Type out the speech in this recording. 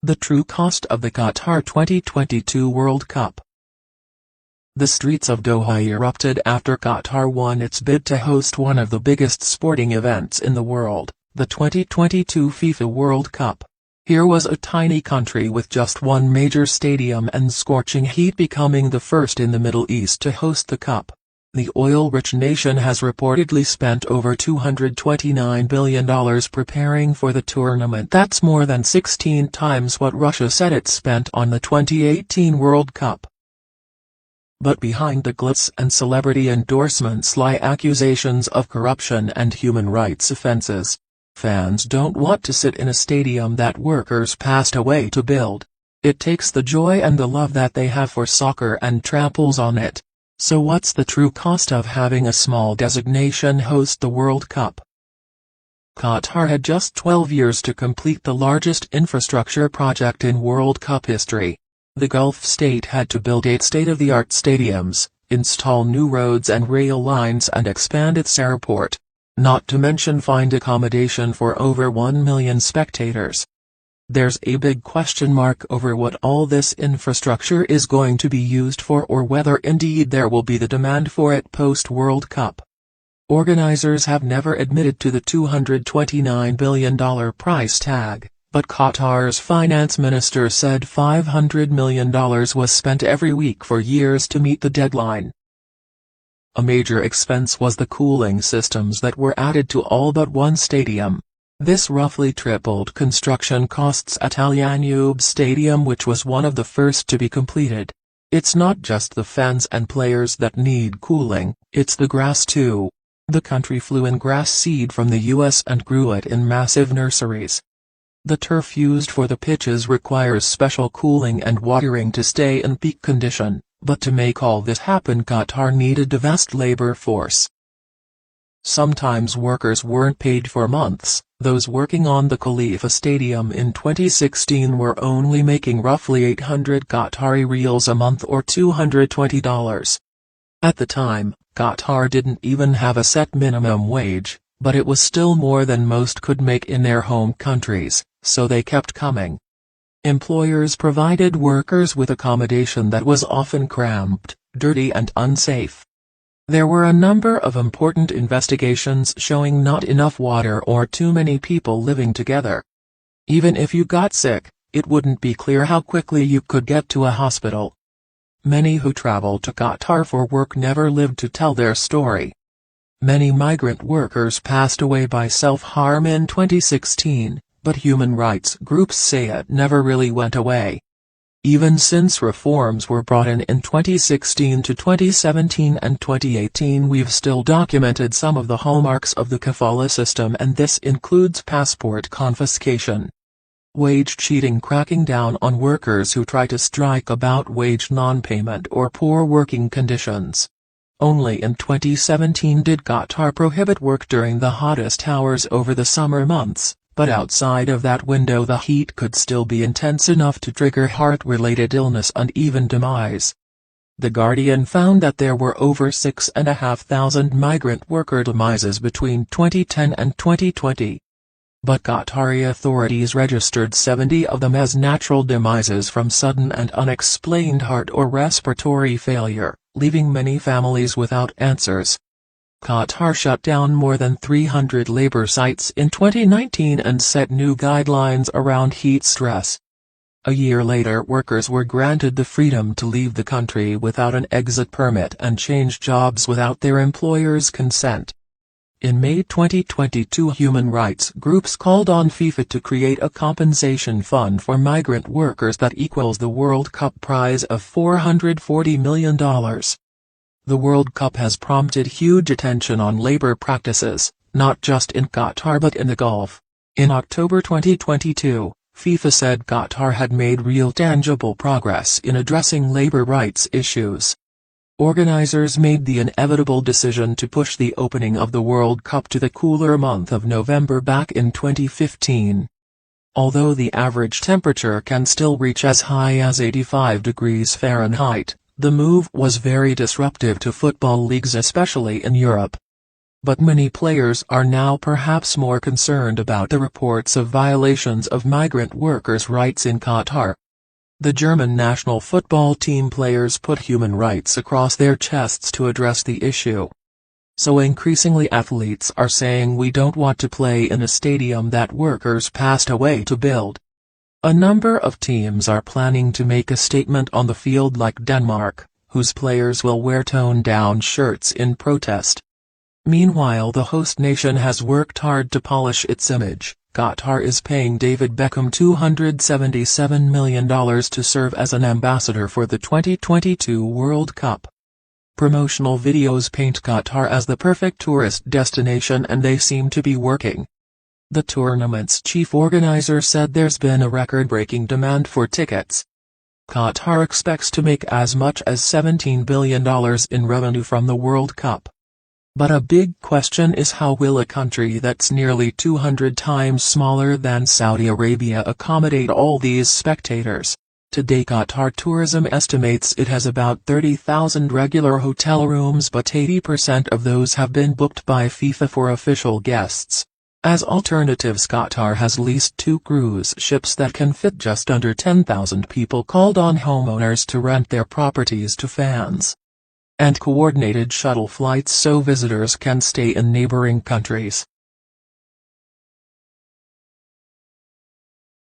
The true cost of the Qatar 2022 World Cup. The streets of Doha erupted after Qatar won its bid to host one of the biggest sporting events in the world, the 2022 FIFA World Cup. Here was a tiny country with just one major stadium and scorching heat becoming the first in the Middle East to host the cup. The oil-rich nation has reportedly spent over $229 billion preparing for the tournament. That's more than 16 times what Russia said it spent on the 2018 World Cup. But behind the glitz and celebrity endorsements lie accusations of corruption and human rights offenses. Fans don't want to sit in a stadium that workers passed away to build. It takes the joy and the love that they have for soccer and tramples on it. So what's the true cost of having a small designation host the World Cup? Qatar had just 12 years to complete the largest infrastructure project in World Cup history. The Gulf state had to build 8 state-of-the-art stadiums, install new roads and rail lines and expand its airport. Not to mention find accommodation for over 1 million spectators. There's a big question mark over what all this infrastructure is going to be used for or whether indeed there will be the demand for it post-World Cup. Organizers have never admitted to the $229 billion price tag, but Qatar's finance minister said $500 million was spent every week for years to meet the deadline. A major expense was the cooling systems that were added to all but one stadium. This roughly tripled construction costs at Al Ainoub Stadium, which was one of the first to be completed. It's not just the fans and players that need cooling, it's the grass too. The country flew in grass seed from the US and grew it in massive nurseries. The turf used for the pitches requires special cooling and watering to stay in peak condition, but to make all this happen Qatar needed a vast labor force. Sometimes workers weren't paid for months. Those working on the Khalifa Stadium in 2016 were only making roughly 800 Qatari riyals a month or $220. At the time, Qatar didn't even have a set minimum wage, but it was still more than most could make in their home countries, so they kept coming. Employers provided workers with accommodation that was often cramped, dirty and unsafe. There were a number of important investigations showing not enough water or too many people living together. Even if you got sick, it wouldn't be clear how quickly you could get to a hospital. Many who traveled to Qatar for work never lived to tell their story. Many migrant workers passed away by self-harm in 2016, but human rights groups say it never really went away. Even since reforms were brought in 2016 to 2017 and 2018, we've still documented some of the hallmarks of the kafala system, and this includes passport confiscation, wage cheating, cracking down on workers who try to strike about wage non-payment or poor working conditions. Only in 2017 did Qatar prohibit work during the hottest hours over the summer months. But outside of that window the heat could still be intense enough to trigger heart-related illness and even demise. The Guardian found that there were over 6,500 migrant worker demises between 2010 and 2020. But Qatari authorities registered 70 of them as natural demises from sudden and unexplained heart or respiratory failure, leaving many families without answers. Qatar shut down more than 300 labor sites in 2019 and set new guidelines around heat stress. A year later, workers were granted the freedom to leave the country without an exit permit and change jobs without their employer's consent. In May 2022, human rights groups called on FIFA to create a compensation fund for migrant workers that equals the World Cup prize of $440 million. The World Cup has prompted huge attention on labor practices, not just in Qatar but in the Gulf. In October 2022, FIFA said Qatar had made real tangible progress in addressing labor rights issues. Organizers made the inevitable decision to push the opening of the World Cup to the cooler month of November back in 2015. Although the average temperature can still reach as high as 85 degrees Fahrenheit, the move was very disruptive to football leagues, especially in Europe. But many players are now perhaps more concerned about the reports of violations of migrant workers' rights in Qatar. The German national football team players put human rights across their chests to address the issue. So increasingly athletes are saying we don't want to play in a stadium that workers passed away to build. A number of teams are planning to make a statement on the field, like Denmark, whose players will wear toned-down shirts in protest. Meanwhile, the host nation has worked hard to polish its image. Qatar is paying David Beckham $277 million to serve as an ambassador for the 2022 World Cup. Promotional videos paint Qatar as the perfect tourist destination, and they seem to be working. The tournament's chief organizer said there's been a record-breaking demand for tickets. Qatar expects to make as much as $17 billion in revenue from the World Cup. But a big question is, how will a country that's nearly 200 times smaller than Saudi Arabia accommodate all these spectators? Today Qatar Tourism estimates it has about 30,000 regular hotel rooms, but 80% of those have been booked by FIFA for official guests. As alternatives, Qatar has leased 2 cruise ships that can fit just under 10,000 people, called on homeowners to rent their properties to fans, and coordinated shuttle flights so visitors can stay in neighboring countries.